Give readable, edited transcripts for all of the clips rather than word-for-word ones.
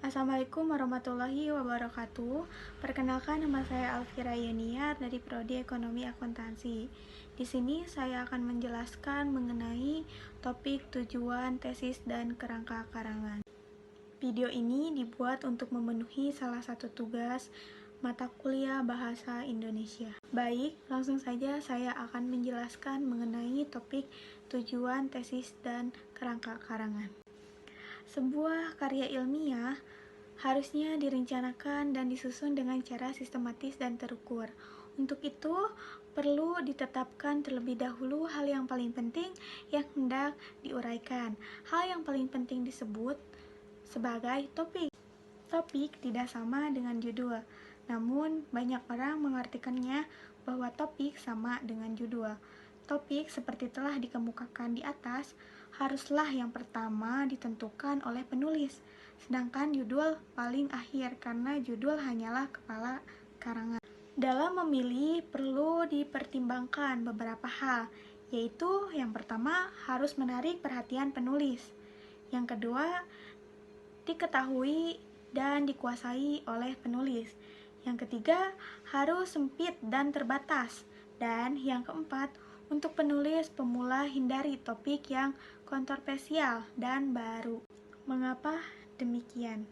Assalamualaikum warahmatullahi wabarakatuh. Perkenalkan, nama saya Alfira Yuniar dari Prodi Ekonomi Akuntansi. Di sini saya akan menjelaskan mengenai topik tujuan, tesis, dan kerangka karangan. Video ini dibuat untuk memenuhi salah satu tugas mata kuliah Bahasa Indonesia. Baik, langsung saja saya akan menjelaskan mengenai topik tujuan, tesis, dan kerangka karangan. Sebuah karya ilmiah harusnya direncanakan dan disusun dengan cara sistematis dan terukur. Untuk itu, perlu ditetapkan terlebih dahulu hal yang paling penting yang hendak diuraikan. Hal yang paling penting disebut sebagai topik. Topik tidak sama dengan judul, namun banyak orang mengartikannya bahwa topik sama dengan judul. Topik seperti telah dikemukakan di atas haruslah yang pertama ditentukan oleh penulis, sedangkan judul paling akhir karena judul hanyalah kepala karangan. Dalam memilih perlu dipertimbangkan beberapa hal, yaitu yang pertama harus menarik perhatian penulis, yang kedua diketahui dan dikuasai oleh penulis, yang ketiga harus sempit dan terbatas, dan yang keempat untuk penulis pemula hindari topik yang kontroversial dan baru. Mengapa demikian?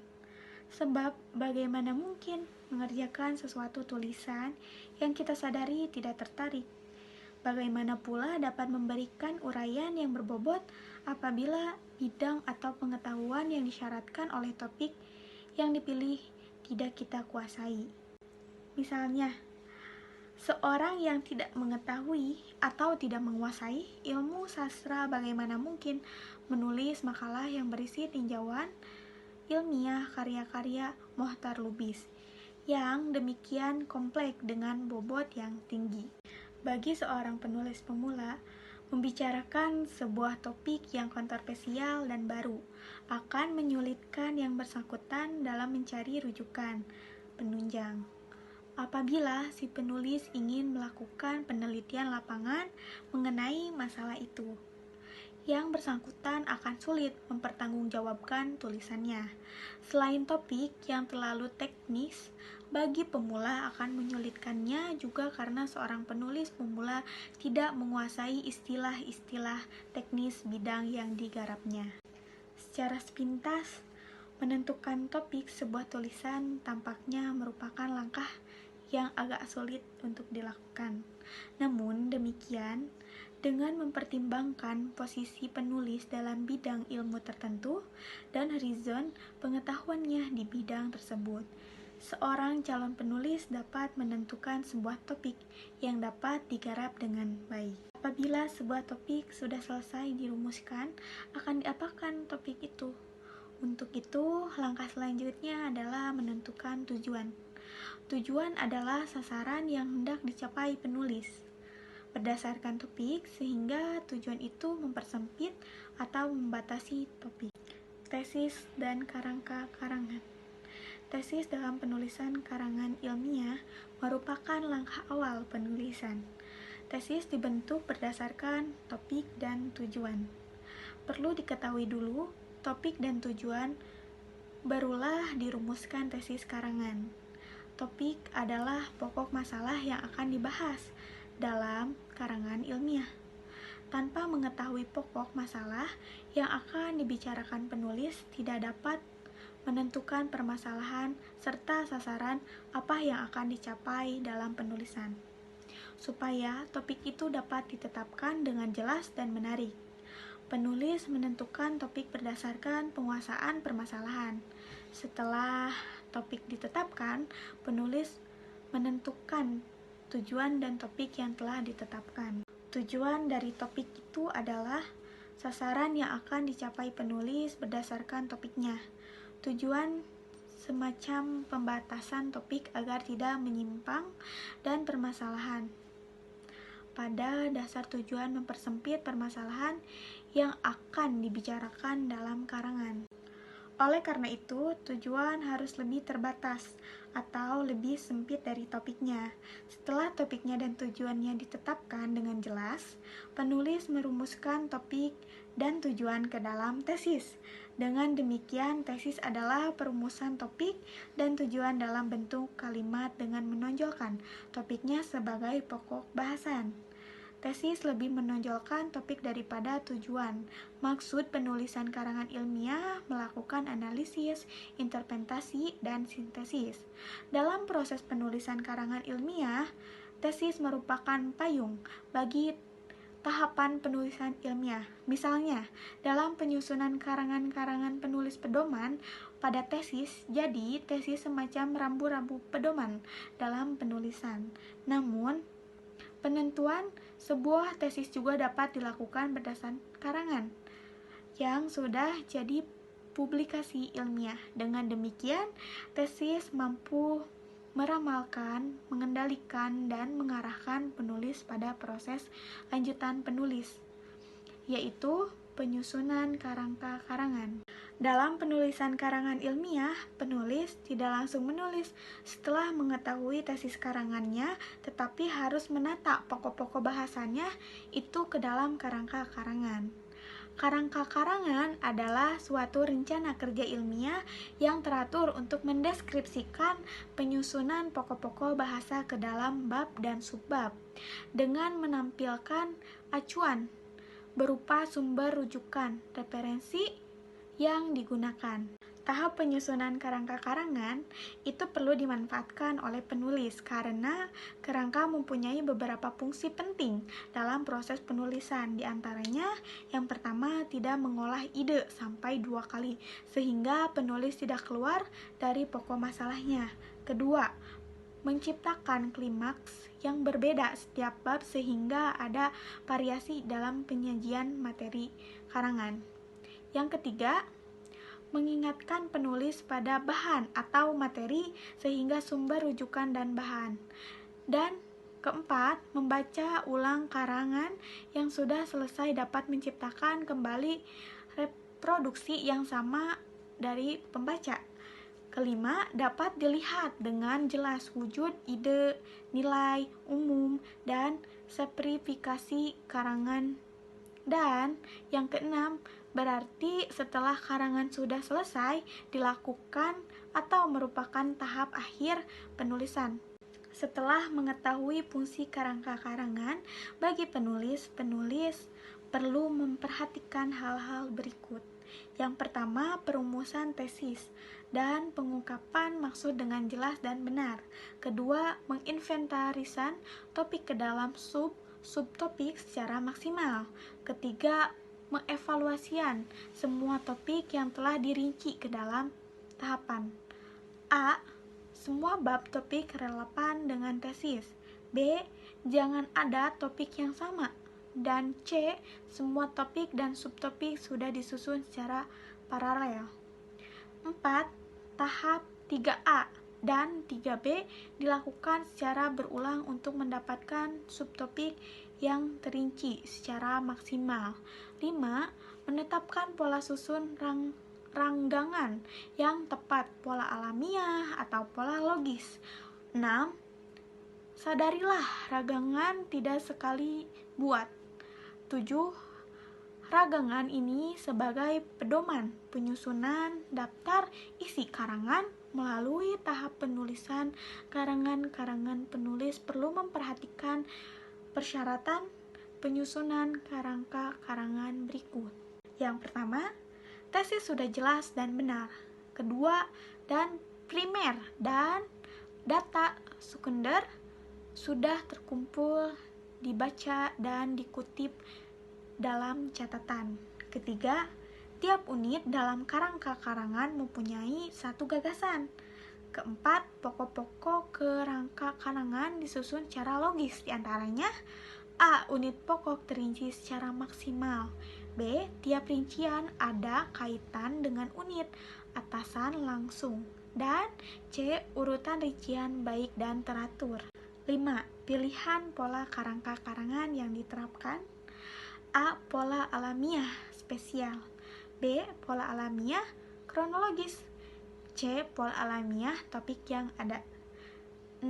Sebab bagaimana mungkin mengerjakan sesuatu tulisan yang kita sadari tidak tertarik? Bagaimana pula dapat memberikan uraian yang berbobot apabila bidang atau pengetahuan yang disyaratkan oleh topik yang dipilih tidak kita kuasai? Misalnya, seorang yang tidak mengetahui atau tidak menguasai ilmu sastra bagaimana mungkin menulis makalah yang berisi tinjauan ilmiah karya-karya Mohtar Lubis yang demikian kompleks dengan bobot yang tinggi. Bagi seorang penulis pemula, membicarakan sebuah topik yang kontroversial dan baru akan menyulitkan yang bersangkutan dalam mencari rujukan penunjang. Apabila si penulis ingin melakukan penelitian lapangan mengenai masalah itu, yang bersangkutan akan sulit mempertanggungjawabkan tulisannya. Selain topik yang terlalu teknis, bagi pemula akan menyulitkannya juga karena seorang penulis pemula tidak menguasai istilah-istilah teknis bidang yang digarapnya. Secara sepintas, menentukan topik sebuah tulisan tampaknya merupakan langkah yang agak sulit untuk dilakukan. Namun demikian, dengan mempertimbangkan posisi penulis dalam bidang ilmu tertentu dan horizon pengetahuannya di bidang tersebut, seorang calon penulis dapat menentukan sebuah topik yang dapat digarap dengan baik. Apabila sebuah topik sudah selesai dirumuskan, akan diapakan topik itu? Untuk itu, langkah selanjutnya adalah menentukan tujuan. Tujuan adalah sasaran yang hendak dicapai penulis berdasarkan topik, sehingga tujuan itu mempersempit atau membatasi topik. Tesis dan kerangka karangan. Tesis dalam penulisan karangan ilmiah merupakan langkah awal penulisan. Tesis dibentuk berdasarkan topik dan tujuan. Perlu diketahui dulu topik dan tujuan, barulah dirumuskan tesis karangan. Topik adalah pokok masalah yang akan dibahas dalam karangan ilmiah. Tanpa mengetahui pokok masalah yang akan dibicarakan penulis tidak dapat menentukan permasalahan serta sasaran apa yang akan dicapai dalam penulisan. Supaya topik itu dapat ditetapkan dengan jelas dan menarik, penulis menentukan topik berdasarkan penguasaan permasalahan. Setelah topik ditetapkan, penulis menentukan tujuan dan topik yang telah ditetapkan. Tujuan dari topik itu adalah sasaran yang akan dicapai penulis berdasarkan topiknya. Tujuan semacam pembatasan topik agar tidak menyimpang dan permasalahan. Pada dasar tujuan mempersempit permasalahan yang akan dibicarakan dalam karangan. Oleh karena itu, tujuan harus lebih terbatas atau lebih sempit dari topiknya. Setelah topiknya dan tujuannya ditetapkan dengan jelas, penulis merumuskan topik dan tujuan ke dalam tesis. Dengan demikian, tesis adalah perumusan topik dan tujuan dalam bentuk kalimat dengan menonjolkan topiknya sebagai pokok bahasan. Tesis lebih menonjolkan topik daripada tujuan. Maksud penulisan karangan ilmiah melakukan analisis, interpretasi, dan sintesis. Dalam proses penulisan karangan ilmiah, tesis merupakan payung bagi tahapan penulisan ilmiah. Misalnya, dalam penyusunan karangan-karangan penulis pedoman pada tesis, jadi tesis semacam rambu-rambu pedoman dalam penulisan. Namun, penentuan sebuah tesis juga dapat dilakukan berdasarkan karangan yang sudah jadi publikasi ilmiah. Dengan demikian, tesis mampu meramalkan, mengendalikan, dan mengarahkan penulis pada proses lanjutan penulis, yaitu penyusunan kerangka karangan. Dalam penulisan karangan ilmiah, penulis tidak langsung menulis setelah mengetahui tesis karangannya, tetapi harus menata pokok-pokok bahasannya itu ke dalam kerangka karangan. Kerangka karangan adalah suatu rencana kerja ilmiah yang teratur untuk mendeskripsikan penyusunan pokok-pokok bahasa ke dalam bab dan subbab, dengan menampilkan acuan berupa sumber rujukan, referensi yang digunakan. Tahap penyusunan kerangka karangan itu perlu dimanfaatkan oleh penulis karena kerangka mempunyai beberapa fungsi penting dalam proses penulisan. Di antaranya, yang pertama, tidak mengolah ide sampai 2 kali sehingga penulis tidak keluar dari pokok masalahnya. Kedua, menciptakan klimaks yang berbeda setiap bab sehingga ada variasi dalam penyajian materi karangan. Yang ketiga, mengingatkan penulis pada bahan atau materi sehingga sumber rujukan dan bahan. Dan keempat, membaca ulang karangan yang sudah selesai dapat menciptakan kembali reproduksi yang sama dari pembaca. Kelima, dapat dilihat dengan jelas wujud, ide, nilai, umum, dan spesifikasi karangan. Dan yang keenam, berarti setelah karangan sudah selesai dilakukan atau merupakan tahap akhir penulisan. Setelah mengetahui fungsi kerangka karangan, bagi penulis perlu memperhatikan hal-hal berikut. Yang pertama, perumusan tesis dan pengungkapan maksud dengan jelas dan benar. Kedua, menginventarisan topik ke dalam subtopik secara maksimal. Ketiga, mengevaluasian semua topik yang telah dirinci ke dalam tahapan. A. Semua bab topik relevan dengan tesis. B. Jangan ada topik yang sama. Dan C. Semua topik dan subtopik sudah disusun secara paralel. 4. Tahap 3A dan 3B dilakukan secara berulang untuk mendapatkan subtopik yang terinci secara maksimal. 5. Menetapkan pola susun ranggangan yang tepat, pola alamiah atau pola logis. 6. Sadarilah ranggangan tidak sekali buat. 7. Ranggangan ini sebagai pedoman penyusunan daftar isi karangan. Melalui tahap penulisan karangan penulis perlu memperhatikan persyaratan penyusunan kerangka karangan berikut. Yang pertama, tesis sudah jelas dan benar. Kedua, dan primer dan data sekunder sudah terkumpul, dibaca dan dikutip dalam catatan. Ketiga, tiap unit dalam kerangka karangan mempunyai satu gagasan. Keempat, pokok-pokok kerangka karangan disusun secara logis, diantaranya A. Unit pokok terinci secara maksimal. B. Tiap rincian ada kaitan dengan unit atasan langsung. Dan C. Urutan rincian baik dan teratur. 5. Pilihan pola kerangka karangan yang diterapkan. A. Pola alamiah spesial. B. Pola alamiah kronologis. C. Pola alamiah topik yang ada. 6.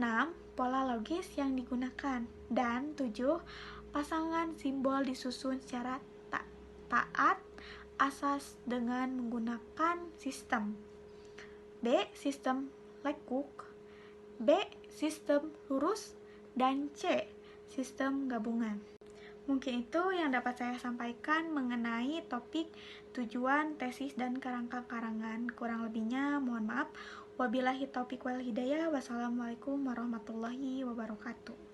Pola logis yang digunakan. Dan 7. Pasangan simbol disusun secara taat asas dengan menggunakan sistem. B. Sistem lekuk. B. Sistem lurus. Dan C. Sistem gabungan. Mungkin itu yang dapat saya sampaikan mengenai topik tujuan, tesis, dan kerangka karangan. Kurang lebihnya mohon maaf. Wabillahi taufiq wal hidayah. Wassalamualaikum warahmatullahi wabarakatuh.